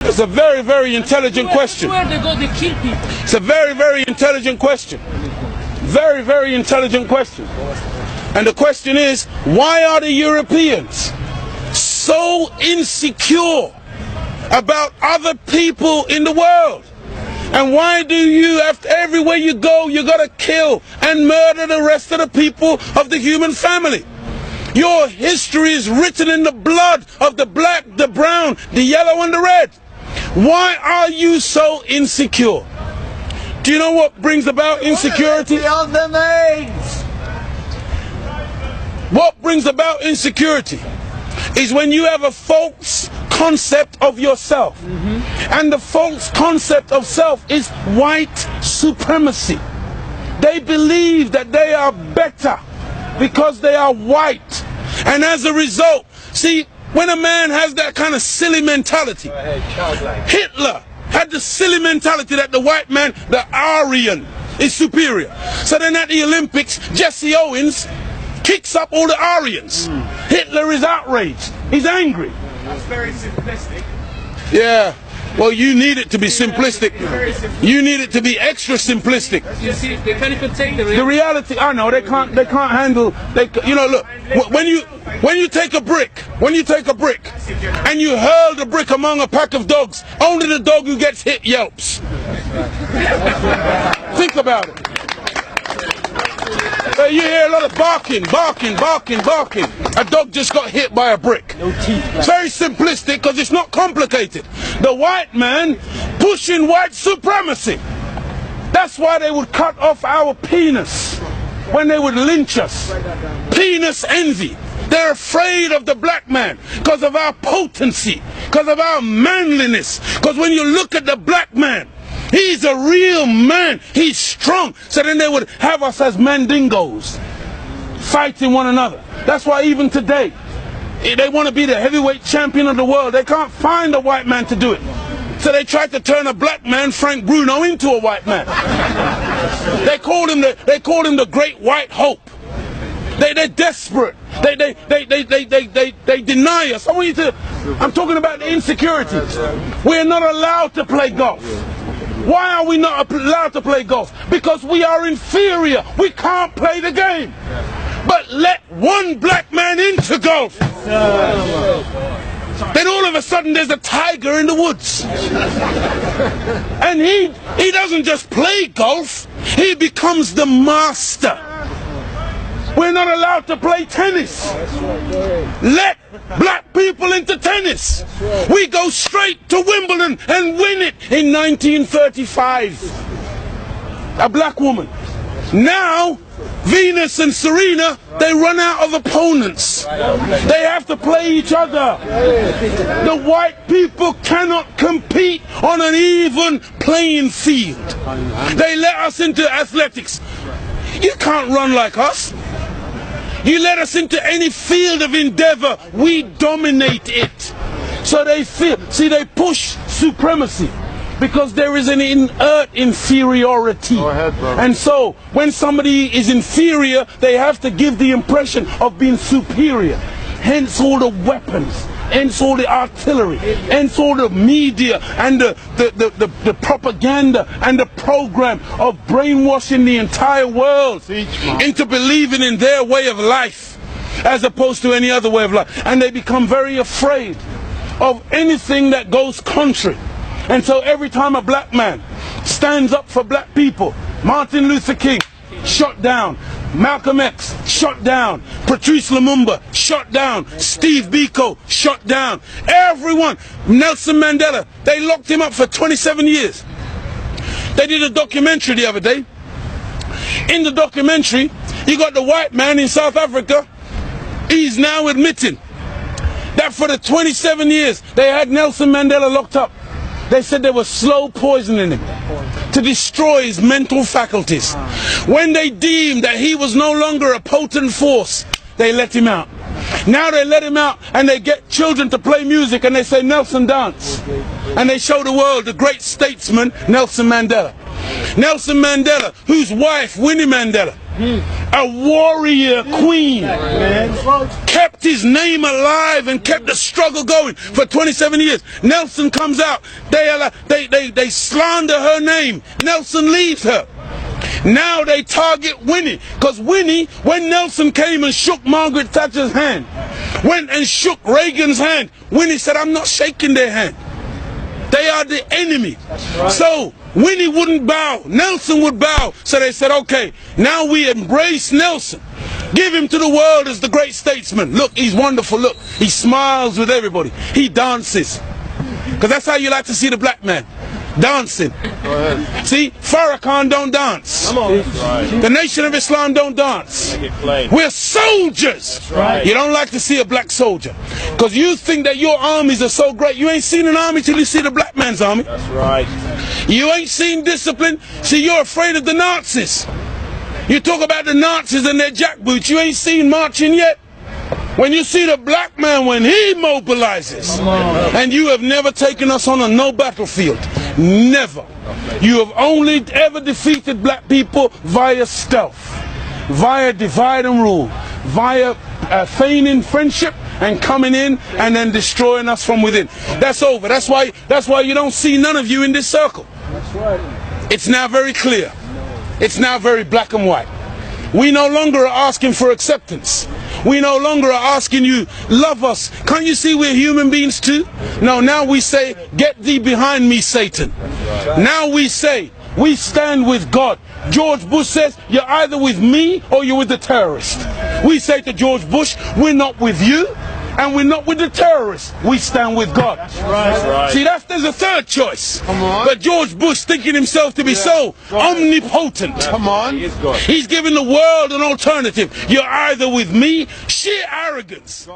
It's a very, very intelligent question. Where they go, they kill people. It's a very, very intelligent question. Very, very intelligent question. And the question is, why are the Europeans so insecure about other people in the world? And why do you, after everywhere you go, you gotta kill and murder the rest of the people of the human family? Your history is written in the blood of the black, the brown, the yellow, and the red. Why are you so insecure? Do you know what brings about insecurity? What brings about insecurity is when you have a false concept of yourself. And the false concept of self is white supremacy. They believe that they are better because they are white. And as a result, see, when a man has that kind of silly mentality, Hitler had the silly mentality that the white man, the Aryan, is superior. So then at the Olympics, Jesse Owens kicks up all the Aryans. Hitler is outraged. He's angry. That's very simplistic. Yeah. Well, you need it to be simplistic. You need it to be extra simplistic. You see, they can't even take The reality, I know, they can't handle, you know, look, when you take a brick and you hurl the brick among a pack of dogs, only the dog who gets hit yelps. Think about it. You hear a lot of barking. A dog just got hit by a brick. It's very simplistic because it's not complicated. The white man pushing white supremacy. That's why they would cut off our penis when they would lynch us. Penis envy. They're afraid of the black man because of our potency, because of our manliness. Because when you look at the black man, he's a real man. He's strong. So then they would have us as mandingos, fighting one another. That's why even today, they want to be the heavyweight champion of the world. They can't find a white man to do it. So they tried to turn a black man, Frank Bruno, into a white man. They called him the Great White Hope. They're desperate. They deny us. I'm talking about the insecurity. We're not allowed to play golf. Why are we not allowed to play golf? Because we are inferior. We can't play the game. But let one black man into golf. Then all of a sudden there's a tiger in the woods. And he doesn't just play golf, he becomes the master. We're not allowed to play tennis. Let black people into tennis. We go straight to Wimbledon and win it in 1935. A black woman. Now, Venus and Serena, they run out of opponents. They have to play each other. The white people cannot compete on an even playing field. They let us into athletics. You can't run like us. You let us into any field of endeavor, we dominate it. So they push supremacy because there is an inert inferiority. Go ahead, brother. And so when somebody is inferior, they have to give the impression of being superior. Hence all the weapons, hence all the artillery, hence all the media and the propaganda and the program of brainwashing the entire world into believing in their way of life as opposed to any other way of life. And they become very afraid of anything that goes contrary. And so every time a black man stands up for black people, Martin Luther King, shot down. Malcolm X, shot down. Patrice Lumumba, shot down. Steve Biko, shot down. Everyone. Nelson Mandela, they locked him up for 27 years. They did a documentary the other day. In the documentary, you got the white man in South Africa. He's now admitting that for the 27 years they had Nelson Mandela locked up, they said they were slow poisoning him to destroy his mental faculties. When they deemed that he was no longer a potent force, they let him out. Now they let him out and they get children to play music and they say, Nelson dance. And they show the world the great statesman, Nelson Mandela. Nelson Mandela, whose wife, Winnie Mandela, a warrior queen, kept his name alive and kept the struggle going for 27 years. Nelson comes out, they slander her name. Nelson leaves her. Now they target Winnie, because Winnie, when Nelson came and shook Margaret Thatcher's hand, went and shook Reagan's hand, Winnie said, I'm not shaking their hand. They are the enemy. Right. So Winnie wouldn't bow, Nelson would bow. So they said, okay, now we embrace Nelson. Give him to the world as the great statesman. Look, he's wonderful. Look, he smiles with everybody. He dances. Because that's how you like to see the black man. Dancing. See, Farrakhan don't dance. Come on. Right. The Nation of Islam don't dance. We're soldiers. Right. You don't like to see a black soldier because you think that your armies are so great. You ain't seen an army till you see the black man's army. That's right. You ain't seen discipline. See, you're afraid of the Nazis. You talk about the Nazis and their jackboots. You ain't seen marching yet. When you see the black man when he mobilizes, and you have never taken us on no battlefield. Never. You have only ever defeated black people via stealth, via divide and rule, via feigning friendship and coming in and then destroying us from within. That's over. That's why you don't see none of you in this circle. That's right. It's now very clear. It's now very black and white. We no longer are asking for acceptance. We no longer are asking you, love us. Can't you see we're human beings too? No, now we say, get thee behind me, Satan. Now we say, we stand with God. George Bush says, you're either with me or you're with the terrorist. We say to George Bush, we're not with you and we're not with the terrorists. We stand with God. That's right. See, there's a third choice. Come on. But George Bush thinking himself to be so omnipotent. Come on. He's giving the world an alternative. You're either with me, sheer arrogance.